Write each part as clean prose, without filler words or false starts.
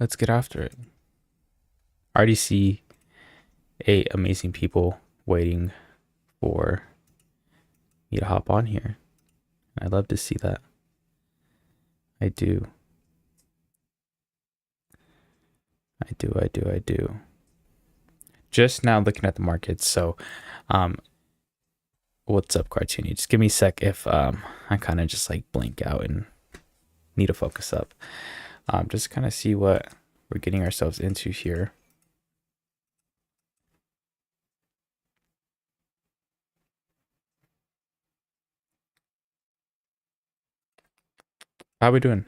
Let's get after it. I already see 8 amazing people waiting for me to hop on here. I love to see that. I do. I do. Just now looking at the markets. So, what's up, Cartoony? Just give me a sec if I kind of just like blink out and need to focus up. Just kind of see what we're getting ourselves into here. How we doing?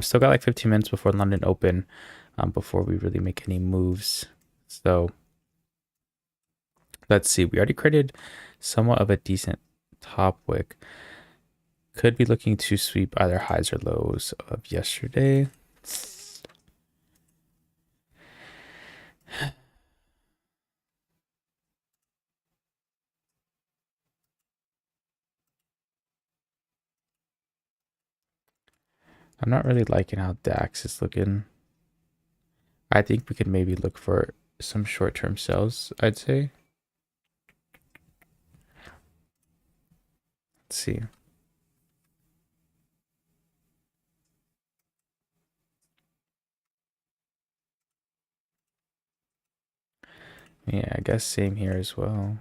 Still got like 15 minutes before London open, before we really make any moves. So let's see. We already created somewhat of a decent top wick. Could be looking to sweep either highs or lows of yesterday. I'm not really liking how DAX is looking. I think we could maybe look for some short-term sells, I'd say. Let's see. Yeah, I guess same here as well.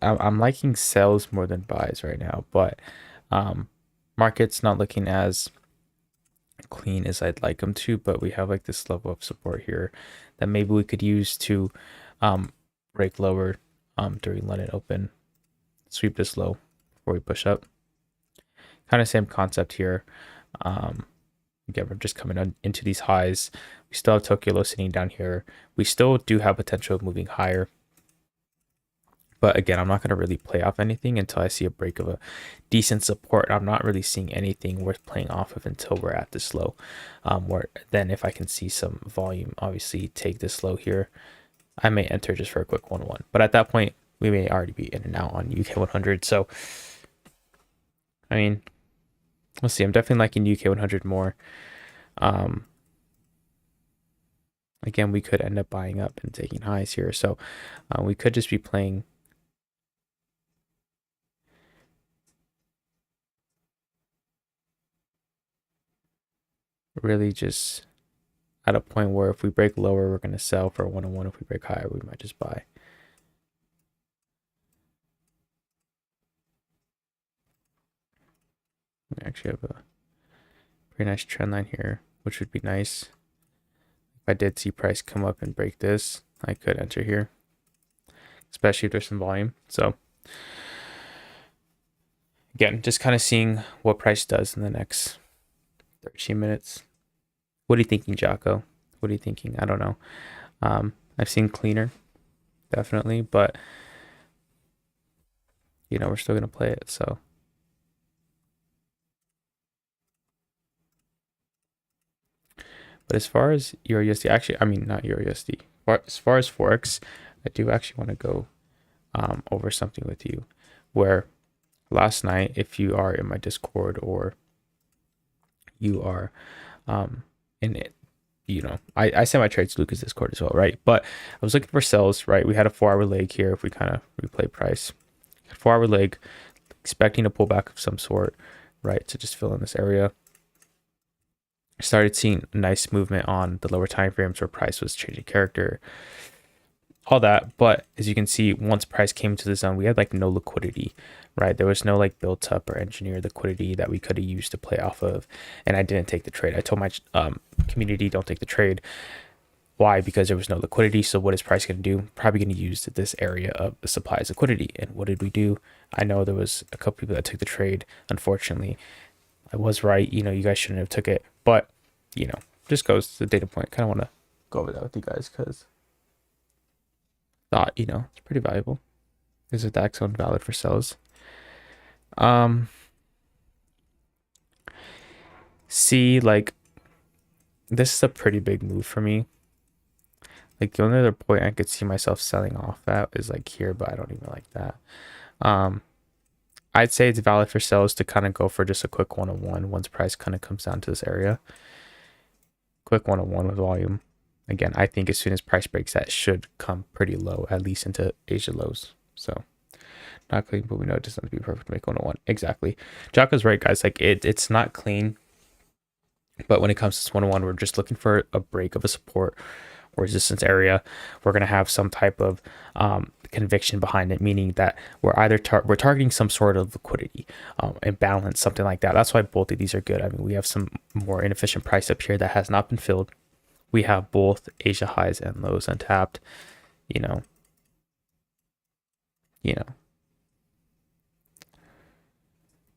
I'm liking sells more than buys right now, but market's not looking as clean as I'd like them to, but we have like this level of support here that maybe we could use to break lower during London open, sweep this low before we push up. Kind of same concept here. Again, we're just coming into these highs. We still have Tokyo low sitting down here. We still do have potential of moving higher. But again, I'm not going to really play off anything until I see a break of a decent support. I'm not really seeing anything worth playing off of until we're at this low. Where then if I can see some volume, obviously take this low here, I may enter just for a quick 1-1. But at that point, we may already be in and out on UK 100. So, I mean, we'll see. I'm definitely liking UK 100 more. Again, we could end up buying up and taking highs here. So we could just be playing really just at a point where if we break lower, we're going to sell for a 1-on-1. If we break higher, we might just buy. We actually have a pretty nice trend line here, which would be nice. If I did see price come up and break this, I could enter here, especially if there's some volume. So again, just kind of seeing what price does in the next 13 minutes. What are you thinking, Jocko? What are you thinking? I don't know. I've seen cleaner, definitely, but you know, we're still gonna play it. So but as far as Euro USD, actually, I mean not Euro USD. As far as Forex, I do actually want to go over something with you. Where last night, if you are in my Discord or you are in it, you know, I send my trades to Luca's Discord as well, right? But I was looking for sells, right? We had a 4-hour leg here. If we kind of replay price, 4-hour leg, expecting a pullback of some sort, right? To just fill in this area. Started seeing a nice movement on the lower time frames where price was changing character, all that. But as you can see, once price came to the zone, we had like no liquidity, right? There was no like built up or engineered liquidity that we could have used to play off of. And I didn't take the trade. I told my community, don't take the trade. Why? Because there was no liquidity. So what is price going to do? Probably going to use this area of the supply as liquidity. And what did we do? I know there was a couple people that took the trade. Unfortunately, I was right. You know, you guys shouldn't have took it. But, you know, just goes to the data point. Kind of want to go over that with you guys because thought, you know, it's pretty valuable. Is a DAX zone valid for sells? See, like, this is a pretty big move for me. Like, the only other point I could see myself selling off at is like here, but I don't even like that. I'd say it's valid for sellers to kind of go for just a quick 101 once price kind of comes down to this area. Quick 101 with volume. Again, I think as soon as price breaks that, should come pretty low, at least into Asia lows. So not clean, but we know it doesn't have to be perfect to make 101. Exactly. Jocko's right, guys. Like it's not clean, but when it comes to this 101, we're just looking for a break of a support or resistance area. We're going to have some type of conviction behind it, meaning that we're either we're targeting some sort of liquidity, imbalance, something like that. That's why both of these are good. I mean, we have some more inefficient price up here that has not been filled. We have both Asia highs and lows untapped. You know.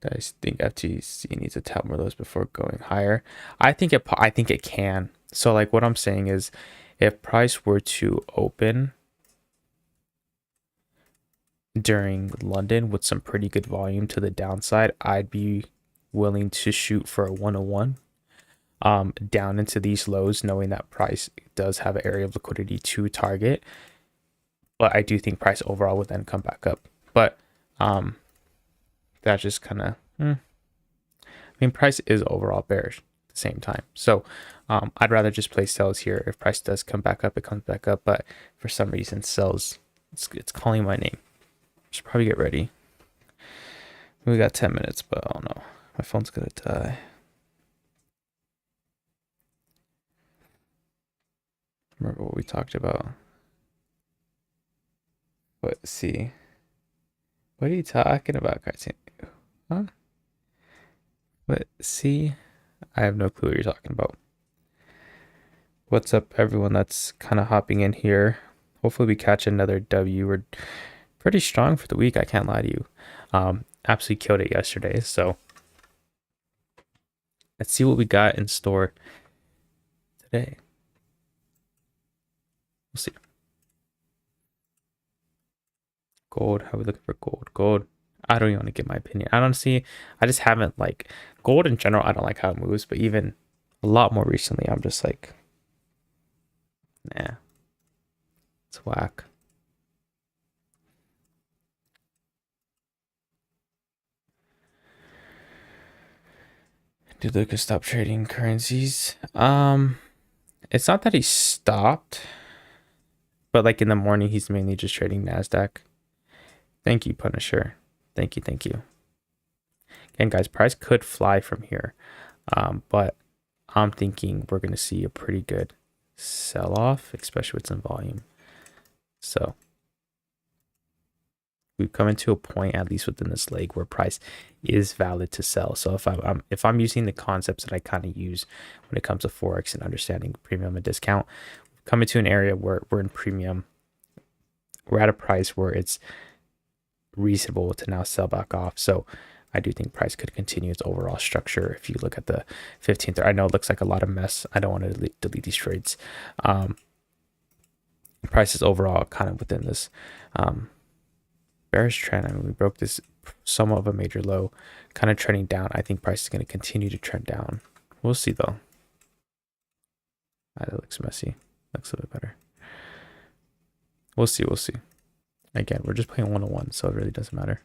I think FTC needs to tap more lows before going higher. I think it can. So like what I'm saying is, if price were to open during London with some pretty good volume to the downside, I'd be willing to shoot for a 101 down into these lows, knowing that price does have an area of liquidity to target. But I do think price overall would then come back up. But that's just kind of I mean, price is overall bearish at the same time. So I'd rather just play sells here. If price does come back up, it comes back up. But for some reason, sells, it's calling my name. Should probably get ready. We got 10 minutes, but oh no, my phone's gonna die. Remember what we talked about? Let's see. What are you talking about, cartoon? Huh? But see, I have no clue what you're talking about. What's up, everyone that's kind of hopping in here? Hopefully we catch another W. We're pretty strong for the week, I can't lie to you. Absolutely killed it yesterday. So let's see what we got in store today. We'll see. Gold, how are we looking for gold? Gold, I don't even want to give my opinion. I just haven't like gold in general. I don't like how it moves, but even a lot more recently, I'm just like, nah, it's whack. Did Lucas stop trading currencies? It's not that he stopped, but like in the morning, he's mainly just trading NASDAQ. Thank you, Punisher. Thank you. Again, guys, price could fly from here, but I'm thinking we're going to see a pretty good sell-off, especially with some volume. So we've come into a point, at least within this leg, where price is valid to sell. So if I'm using the concepts that I kind of use when it comes to forex and understanding premium and discount, we've come into an area where we're in premium. We're at a price where it's reasonable to now sell back off. So I do think price could continue its overall structure. If you look at the 15th, I know it looks like a lot of mess. I don't want to delete these trades. Price is overall kind of within this bearish trend. I mean, we broke this somewhat of a major low, kind of trending down. I think price is going to continue to trend down. We'll see though. That looks messy. Looks a little bit better. We'll see. Again, we're just playing 101, so it really doesn't matter.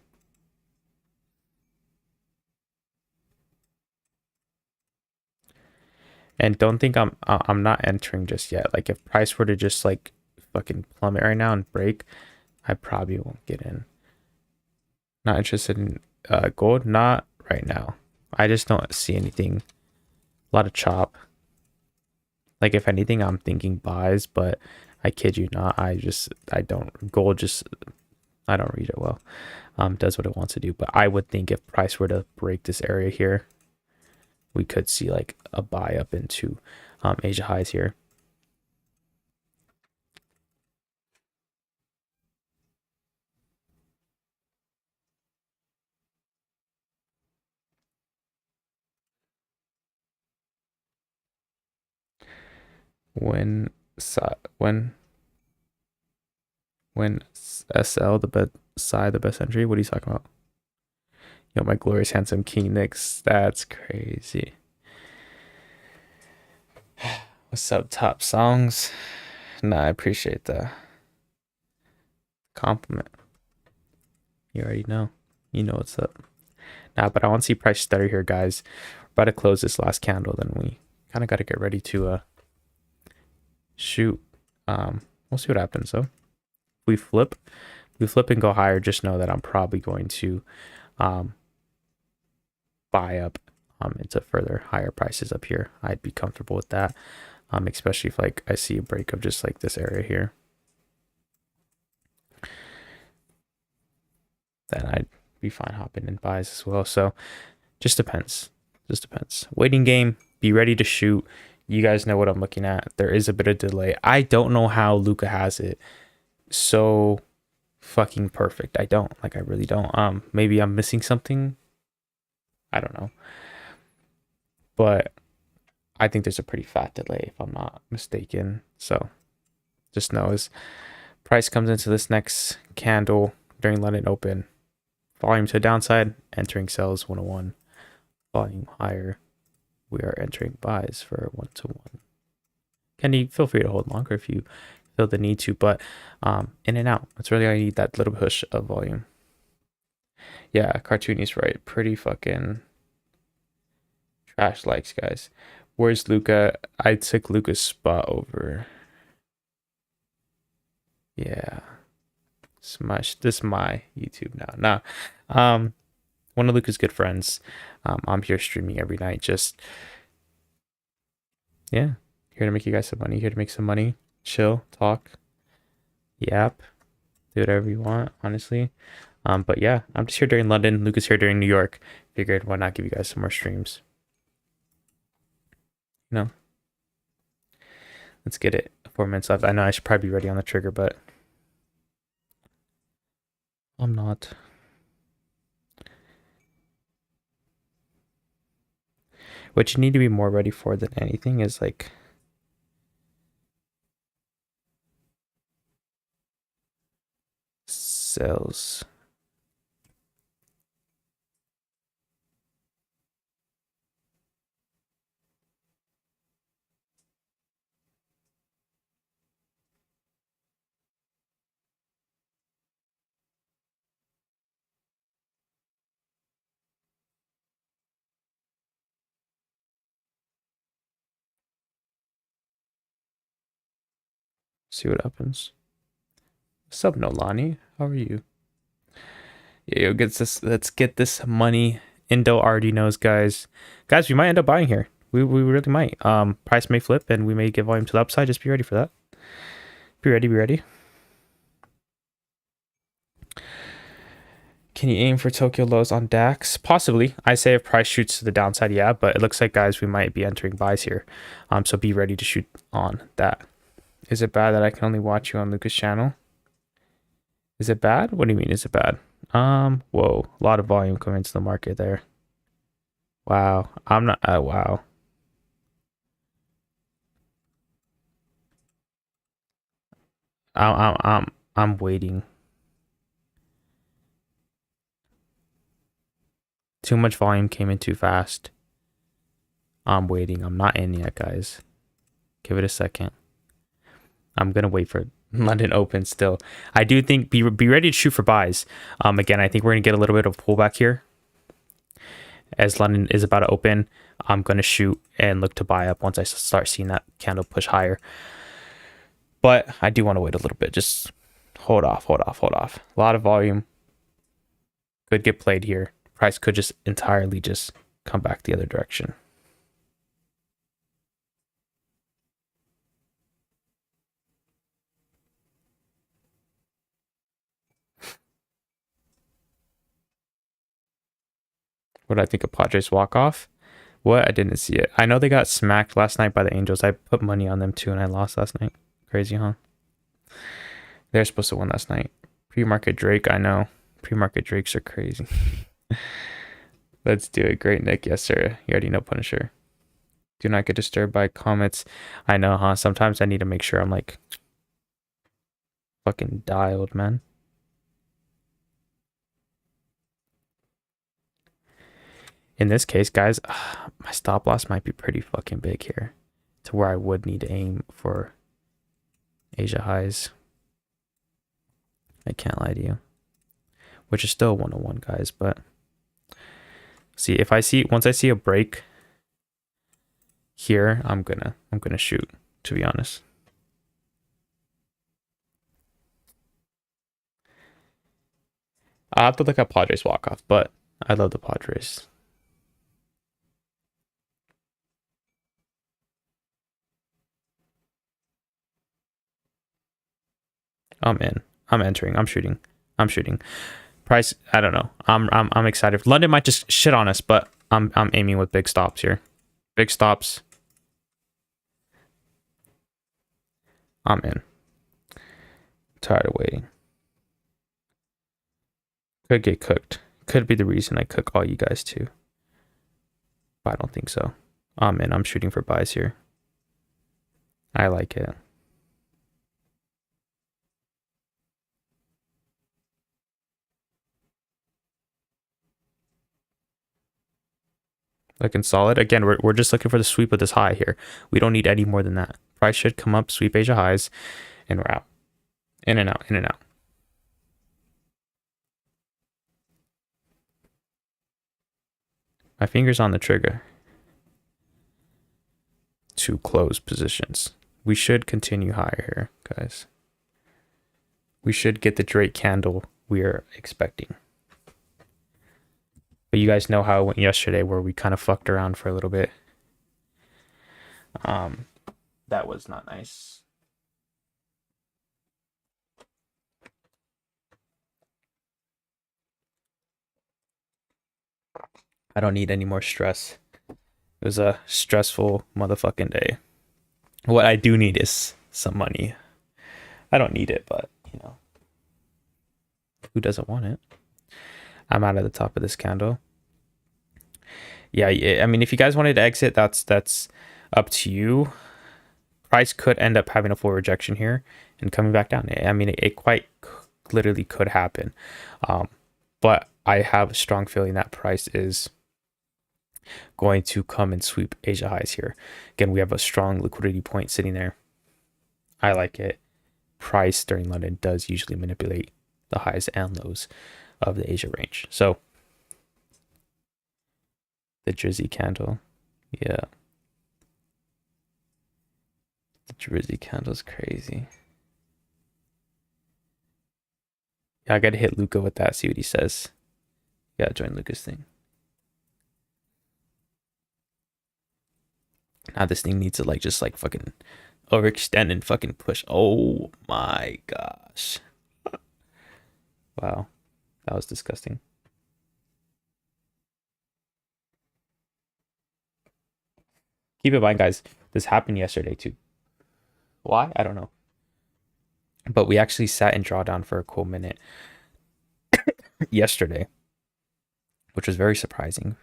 And don't think I'm not entering just yet. Like if price were to just like fucking plummet right now and break, I probably won't get in. Not interested in gold, not right now. I just don't see anything. A lot of chop. Like if anything, I'm thinking buys, but I kid you not. I don't. Gold just, I don't read it well. Does what it wants to do. But I would think if price were to break this area here, we could see like a buy up into Asia highs here. When SL the best entry, what are you talking about? Yo, my glorious handsome king Nicks, that's crazy. What's up, top songs? Nah, I appreciate the compliment. You already know. You know what's up. Nah, but I want to see price stutter here, guys. We're about to close this last candle, then we kind of got to get ready to shoot. We'll see what happens though. We flip and go higher. Just know that I'm probably going to buy up into further higher prices up here. I'd be comfortable with that, especially if like I see a break of just like this area here. Then I'd be fine hopping in buys as well. So just depends. Just depends. Waiting game. Be ready to shoot. You guys know what I'm looking at. There is a bit of delay. I don't know how Luca has it so fucking perfect. I don't. Like, I really don't. Maybe I'm missing something. I don't know. But I think there's a pretty fat delay if I'm not mistaken. So just know as price comes into this next candle during London Open, volume to the downside, entering sells 101. Volume higher, we are entering buys for 1-to-1. Kenny, feel free to hold longer if you feel the need to, but in and out. That's really all you need, that little push of volume. Yeah, Cartoony's right. Pretty fucking trash likes, guys. Where's Luca? I took Luca's spot over. Yeah. Smash. This is my YouTube now. Nah. One of Luca's good friends. I'm here streaming every night. Just, yeah. Here to make you guys some money. Here to make some money. Chill. Talk. Yap. Do whatever you want, honestly. But yeah, I'm just here during London. Luca's here during New York. Figured why not give you guys some more streams. You know. Let's get it. 4 minutes left. I know I should probably be ready on the trigger, but I'm not. What you need to be more ready for than anything is like sales. See what happens. What's up, Nolani? How are you? Yeah, yo, let's get this money. Indo already knows, guys. Guys, we might end up buying here. We really might. Price may flip and we may get volume to the upside. Just be ready for that. Be ready. Can you aim for Tokyo lows on DAX? Possibly. I say if price shoots to the downside, yeah, but it looks like, guys, we might be entering buys here. So be ready to shoot on that. Is it bad that I can only watch you on Luca's channel? Is it bad? What do you mean, is it bad? Whoa, a lot of volume coming into the market there. Wow, I'm not, wow. I'm waiting. Too much volume came in too fast. I'm waiting. I'm not in yet, guys. Give it a second. I'm gonna wait for London Open still. I do think be ready to shoot for buys. Again, I think we're gonna get a little bit of pullback here. As London is about to open, I'm gonna shoot and look to buy up once I start seeing that candle push higher. But I do want to wait a little bit. Just hold off. A lot of volume could get played here. Price could just entirely just come back the other direction. What do I think of Padres walk off? What? I didn't see it. I know they got smacked last night by the Angels. I put money on them too and I lost last night. Crazy, huh? They're supposed to win last night. Pre-market Drake, I know. Pre-market Drakes are crazy. Let's do it. Great, Nick. Yes, sir. You already know, Punisher. Do not get disturbed by comments. I know, huh? Sometimes I need to make sure I'm like fucking dialed, man. In this case, guys, my stop loss might be pretty fucking big here to where I would need to aim for Asia highs. I can't lie to you. which is still 101, guys. But see, if I see once I see a break here, I'm gonna shoot, to be honest. I'll have to look at Padres walk off, but I love the Padres. I'm in. I'm entering. I'm shooting. I'm shooting. Price, I don't know. I'm excited. London might just shit on us, but I'm aiming with big stops here. Big stops. I'm in. Tired of waiting. Could get cooked. Could be the reason I cook all you guys too. But I don't think so. I'm in. I'm shooting for buys here. I like it. Looking solid. Again, we're just looking for the sweep of this high here. We don't need any more than that. Price should come up, sweep Asia highs, and we're out. In and out, in and out. My finger's on the trigger to close positions. We should continue higher here, guys. We should get the Drake candle we're expecting. But you guys know how it went yesterday where we kind of fucked around for a little bit. That was not nice. I don't need any more stress. It was a stressful motherfucking day. What I do need is some money. I don't need it, but you know, who doesn't want it? I'm out of the top of this candle. Yeah, I mean, if you guys wanted to exit, that's up to you. Price could end up having a full rejection here and coming back down. I mean, it quite literally could happen. But I have a strong feeling that price is going to come and sweep Asia highs here. Again, we have a strong liquidity point sitting there. I like it. Price during London does usually manipulate the highs and lows of the Asia range. So the Drizzy candle, yeah. The Drizzy candle's crazy. Yeah, I gotta hit Luca with that, see what he says. Gotta join Luca's thing. Now this thing needs to like just like fucking overextend and fucking push. Oh my gosh. Wow. That was disgusting. Keep in mind, guys, this happened yesterday too. Why? I don't know. But we actually sat in drawdown for a cool minute yesterday, which was very surprising.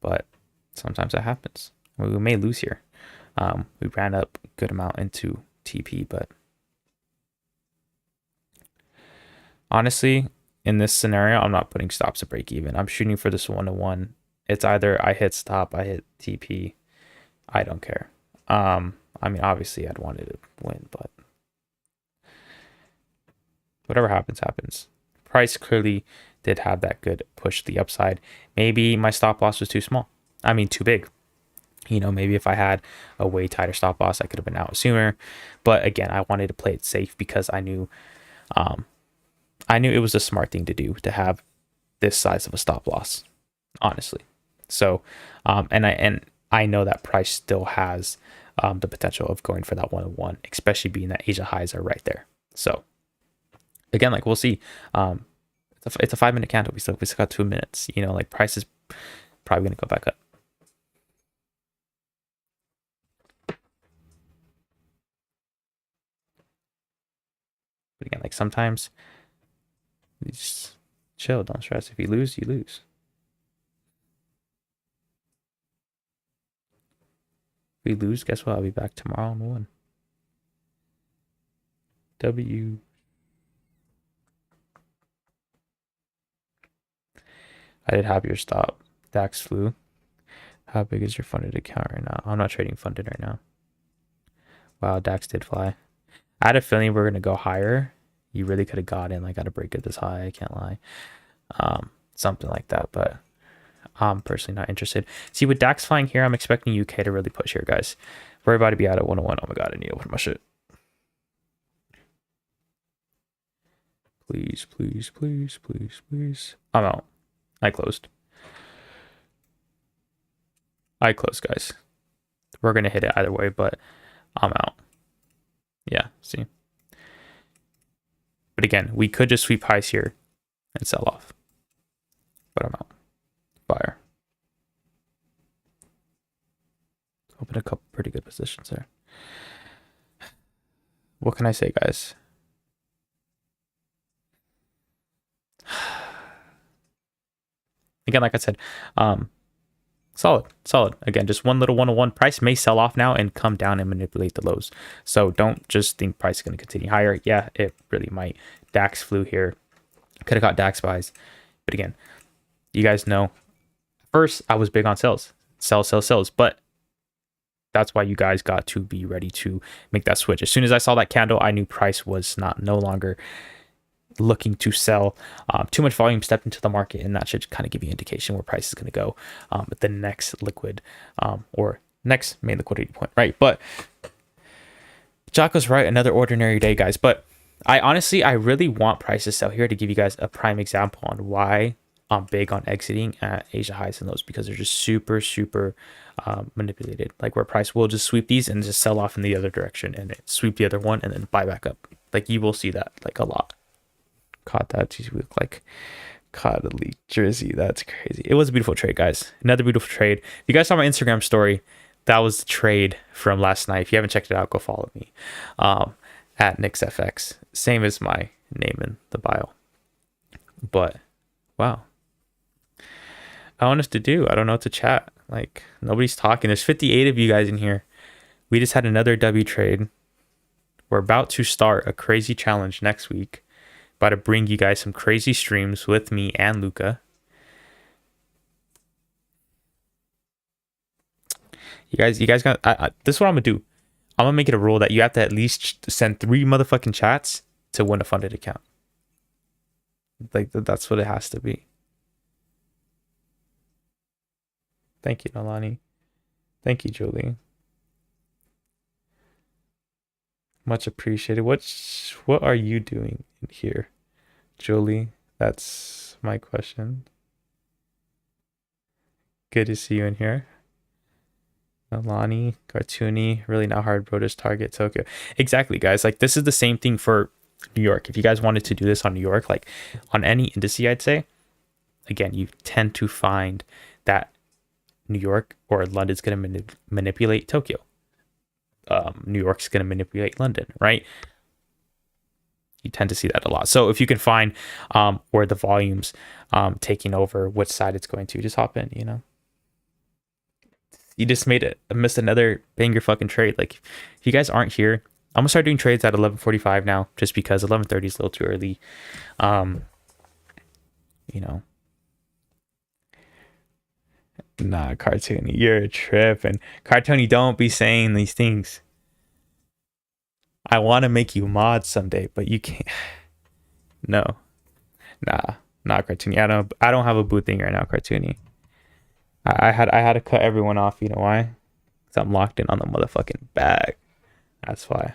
But sometimes that happens. We may lose here. We ran up a good amount into TP, but honestly, in this scenario, I'm not putting stops to break even. I'm shooting for this 1-to-1. It's either I hit stop, I hit TP. I don't care. I mean, obviously, I'd wanted to win, but whatever happens, happens. Price clearly did have that good push to the upside. Maybe my stop loss was too small. I mean, too big. You know, maybe if I had a way tighter stop loss, I could have been out sooner. But again, I wanted to play it safe because I knew it was a smart thing to do to have this size of a stop loss, honestly. So, and I know that price still has the potential of going for that 1-to-1, especially being that Asia highs are right there. So again, like we'll see. It's a 5-minute candle. We still got 2 minutes. You know, like price is probably gonna go back up. But again, like sometimes you just chill, don't stress. If you lose, you lose. If we lose, guess what? I'll be back tomorrow on 1. W. I did have your stop. DAX flew. How big is your funded account right now? I'm not trading funded right now. Wow, DAX did fly. I had a feeling we are going to go higher You really could have got in like at a break at this high. I can't lie. Something like that, but I'm personally not interested. See, with DAX flying here, I'm expecting UK to really push here, guys. We're about to be out at 101. Oh my god, I need to open my shit. Please, please, please, please, please. I'm out. I closed. I closed, guys. We're gonna hit it either way, but I'm out. Yeah, see. But again, we could just sweep highs here and sell off. But I'm out. Fire. Open a couple pretty good positions there. What can I say, guys? Again, like I said, solid. Again, just one little 101. Price may sell off now and come down and manipulate the lows. So don't just think price is going to continue higher. Yeah, it really might. DAX flew here. Could have got DAX buys. But again, you guys know, first I was big on sales. Sales. But that's why you guys got to be ready to make that switch. As soon as I saw that candle, I knew price was no longer looking to sell. Too much volume stepped into the market, and that should kind of give you an indication where price is going to go at the next liquid or next main liquidity point, right? But Jocko's right, another ordinary day, guys. But I really want price to sell here to give you guys a prime example on why I'm big on exiting at Asia highs and lows, because they're just super manipulated. Like where price will just sweep these and just sell off in the other direction and sweep the other one and then buy back up. Like you will see that like a lot. Caught that. You look like caught a leaked jersey. That's crazy. It was a beautiful trade, guys. Another beautiful trade. If you guys saw my Instagram story, that was the trade from last night. If you haven't checked it out, go follow me at NiicksFX. Same as my name in the bio. But wow, I want us to do. I don't know what to chat. Like nobody's talking. There's 58 of you guys in here. We just had another W trade. We're about to start a crazy challenge next week. About to bring you guys some crazy streams with me and Luca. You guys got. This is what I'm gonna do. I'm gonna make it a rule that you have to at least send 3 motherfucking chats to win a funded account. Like that's what it has to be. Thank you, Nalani. Thank you, Julie. Much appreciated. What are you doing in here, Julie? That's my question. Good to see you in here. Alani, Cartoony, really not hard, bro. Just target Tokyo. Exactly, guys. Like this is the same thing for New York. If you guys wanted to do this on New York, like on any indice, I'd say, again, you tend to find that New York or London's going to manipulate Tokyo. New York's going to manipulate London, right? You tend to see that a lot. So if you can find where the volume's taking over, which side it's going to, just hop in, you know? You just missed another banger fucking trade. Like, if you guys aren't here, I'm going to start doing trades at 11:45 now, just because 11:30 is a little too early. You know. Nah, Cartoony, you're a trip. And Cartoony, don't be saying these things. I want to make you mod someday, but you can't. No. Nah, Cartoony. I don't have a boot thing right now, Cartoony. I had to cut everyone off. You know why? Because I'm locked in on the motherfucking bag. That's why.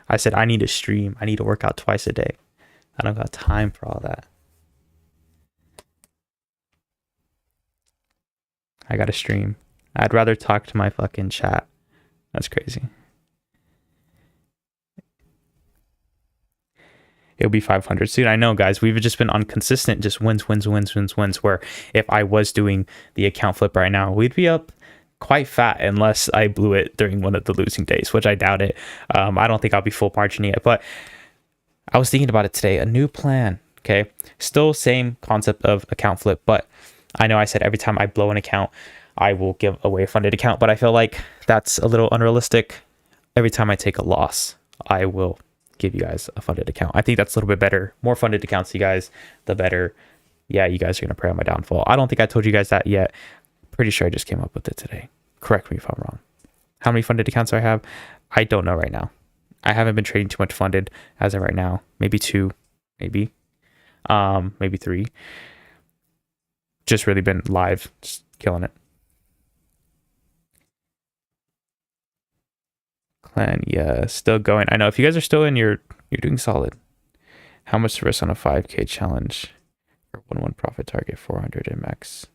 I said I need to stream. I need to work out twice a day. I don't got time for all that. I gotta stream. I'd rather talk to my fucking chat. That's crazy. It'll be 500 soon. I know, guys. We've just been on consistent, just wins. Where if I was doing the account flip right now, we'd be up quite fat unless I blew it during one of the losing days, which I doubt it. I don't think I'll be full margin yet, but I was thinking about it today. A new plan. Okay, still same concept of account flip, but I know I said every time I blow an account, I will give away a funded account, but I feel like that's a little unrealistic. Every time I take a loss, I will give you guys a funded account. I think that's a little bit better. More funded accounts, you guys, the better. Yeah, you guys are gonna pray on my downfall. I don't think I told you guys that yet. Pretty sure I just came up with it today. Correct me if I'm wrong. How many funded accounts do I have? I don't know right now. I haven't been trading too much funded as of right now. Maybe 2, maybe, maybe 3. Just really been live, just killing it. Clan, yeah, still going. I know if you guys are still in, you're doing solid. How much risk on a 5K challenge? Or 1-1 profit target 400 in max.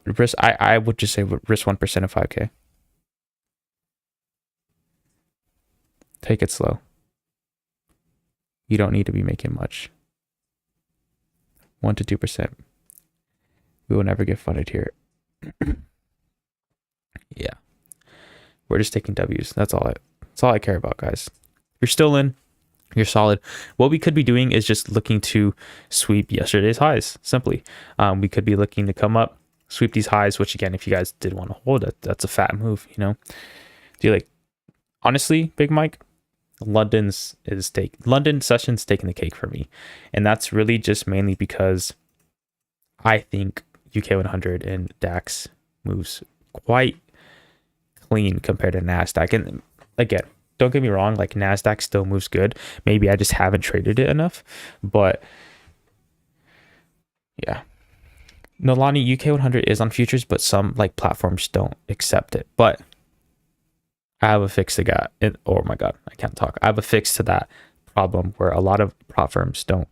Risk. I would just say risk 1% of 5K. Take it slow. You don't need to be making much. 1 to 2%. We will never get funded here. Yeah. We're just taking W's. That's all I care about, guys. You're still in. You're solid. What we could be doing is just looking to sweep yesterday's highs. Simply, we could be looking to come up, sweep these highs. Which again, if you guys did want to hold it, that's a fat move. You know, do you like? Honestly, Big Mike, London session's taking the cake for me, and that's really just mainly because I think UK 100 and DAX moves quite clean compared to NASDAQ. And again, don't get me wrong, like NASDAQ still moves good. Maybe I just haven't traded it enough. But yeah. Nolani, UK 100 is on futures, but some like platforms don't accept it. But I have a fix to that. Oh my God, I can't talk. I have a fix to that problem where a lot of platforms don't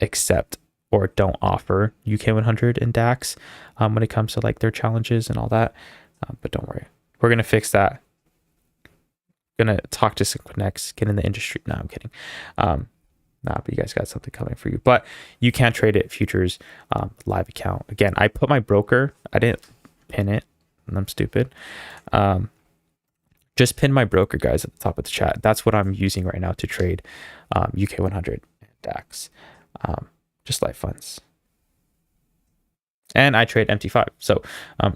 accept or don't offer UK 100 and DAX when it comes to like their challenges and all that. But don't worry, we're gonna fix that. Gonna talk to some connects, get in the industry. No, I'm kidding. But you guys got something coming for you. But you can't trade it futures live account. Again, I put my broker. I didn't pin it, and I'm stupid. Just pin my broker, guys, at the top of the chat. That's what I'm using right now to trade UK 100 DAX. Just live funds. And I trade MT5. So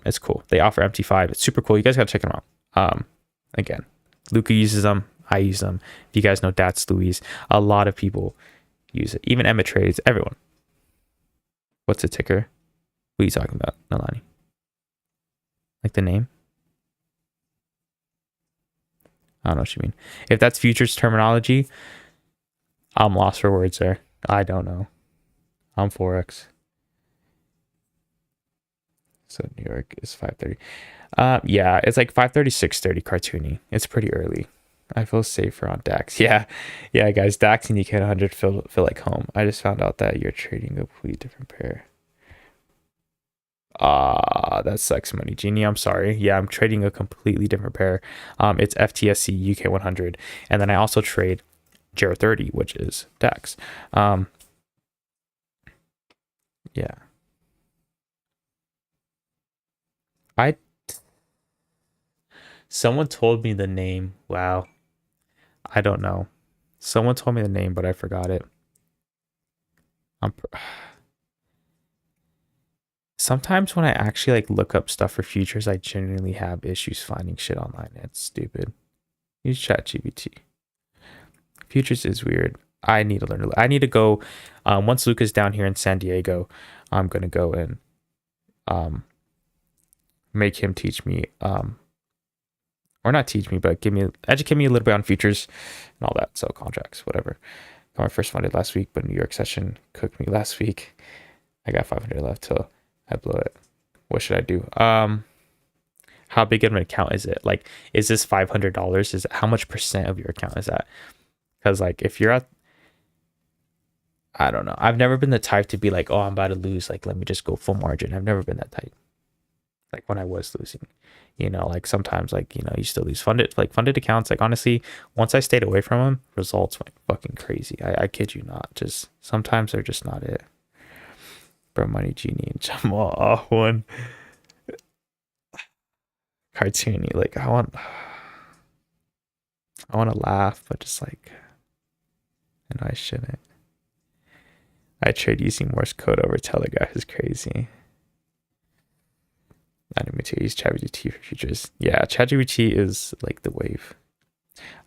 it's cool. They offer MT5. It's super cool. You guys got to check them out. Again, Luca uses them. I use them. If you guys know Dats Louise, a lot of people use it. Even Emma trades. Everyone. What's the ticker? What are you talking about, Nalani? Like the name? I don't know what you mean. If that's futures terminology, I'm lost for words there. I don't know. I'm FOREX. So New York is 5:30. Yeah, it's like 5:30, 6:30 cartoony. It's pretty early. I feel safer on DAX. Yeah, guys, DAX and UK 100 feel like home. I just found out that you're trading a completely different pair. That sucks, Money Genie. I'm sorry. Yeah, I'm trading a completely different pair. It's FTSE UK 100, and then I also trade Gero 30, which is DAX. Yeah. Someone told me the name. Wow. I don't know. Someone told me the name, but I forgot it. Sometimes when I actually like look up stuff for futures, I genuinely have issues finding shit online. It's stupid. Use ChatGPT. Futures is weird. I need to learn. I need to go. Once Luca's down here in San Diego, I'm gonna go and make him teach me. Or not teach me, but educate me a little bit on futures and all that. So contracts, whatever. Got my first funded last week, but New York session cooked me last week. I got 500 left till I blow it. What should I do? How big of an account is it? Like, is this $500? Is it, how much percent of your account is that? Because like, if you're at, I don't know. I've never been the type to be like, oh, I'm about to lose. Like, let me just go full margin. I've never been that type. Like when I was losing, like sometimes like, you still lose funded accounts. Like honestly, once I stayed away from them, results went fucking crazy. I kid you not. Just sometimes they're just not it. Bro, Money Genie and Jamal one cartoony. Like I want to laugh, but just like, I know I shouldn't. I trade using Morse code over Telegraph is crazy. Not even to use ChatGPT for futures. Yeah, ChatGPT is like the wave.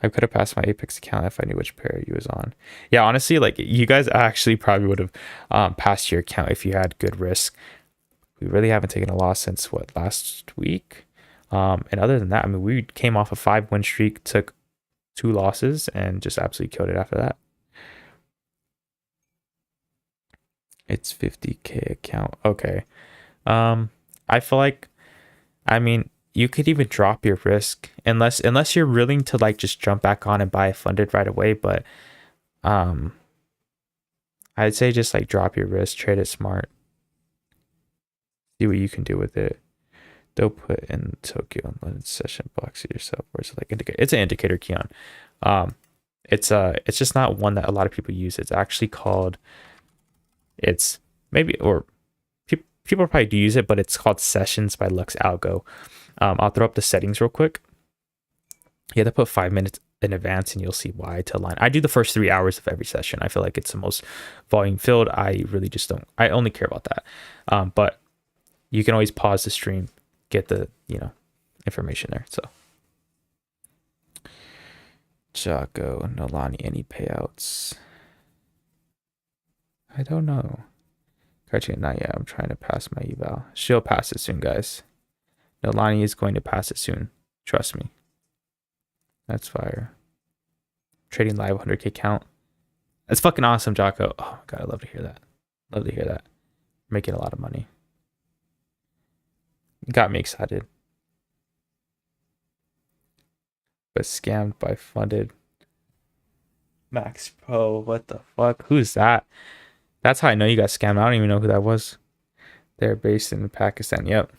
I could have passed my Apex account if I knew which pair you was on. Yeah, honestly, like you guys actually probably would have passed your account if you had good risk. We really haven't taken a loss since what, last week? And other than that, I mean, we came off a 5-win streak, took 2 losses, and just absolutely killed it after that. It's 50K account. Okay. I feel like, I mean, you could even drop your risk unless you're willing to like just jump back on and buy it funded right away. But I'd say just like drop your risk, trade it smart, see what you can do with it. Don't put in Tokyo Unlimited session box yourself, or is it like indicator? It's an indicator key on. It's just not one that a lot of people use. It's actually called, it's maybe, or people probably do use it, but it's called Sessions by Lux Algo. I'll throw up the settings real quick. You have to put 5 minutes in advance and you'll see why to align. I do the first 3 hours of every session. I feel like it's the most volume filled. I really just don't, I only care about that. But you can always pause the stream, get the, information there. So Jocko, Nolani, any payouts? I don't know. Cartoon, not yet. I'm trying to pass my eval. She'll pass it soon, guys. Nolani is going to pass it soon. Trust me. That's fire. Trading live 100K count. That's fucking awesome, Jocko. Oh my god, I love to hear that. Love to hear that. Making a lot of money. Got me excited. But scammed by funded Max Pro. What the fuck? Who's that? That's how I know you got scammed. I don't even know who that was. They're based in Pakistan. Yep.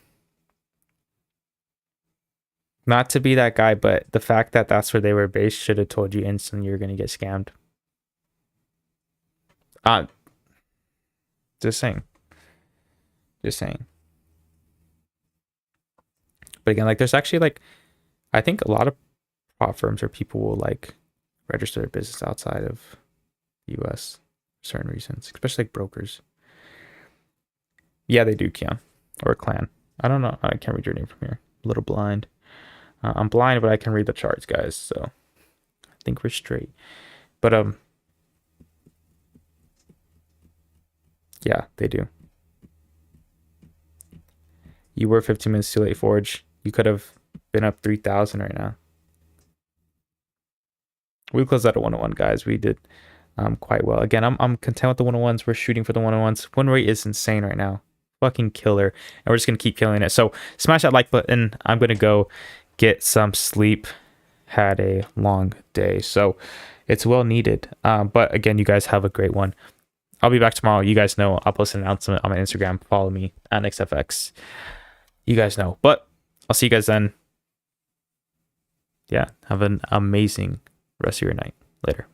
Not to be that guy, but the fact that that's where they were based should have told you instantly you're going to get scammed. Just saying. Just saying. But again, like there's actually like, I think a lot of prop firms or people will like register their business outside of the US for certain reasons, especially like brokers. Yeah, they do, Keon. Or Clan. I don't know. I can't read your name from here. A little blind. I'm blind, but I can read the charts, guys. So I think we're straight. But yeah, they do. You were 15 minutes too late, Forge. You could have been up 3,000 right now. We closed out at 101, guys. We did quite well. Again, I'm content with the 101s. We're shooting for the 101s. Win rate is insane right now. Fucking killer. And we're just going to keep killing it. So smash that like button. I'm going to go get some sleep. Had a long day. So it's well needed. But again, you guys have a great one. I'll be back tomorrow. You guys know I'll post an announcement on my Instagram. Follow me at NiicksFX. You guys know. But I'll see you guys then. Yeah. Have an amazing rest of your night. Later.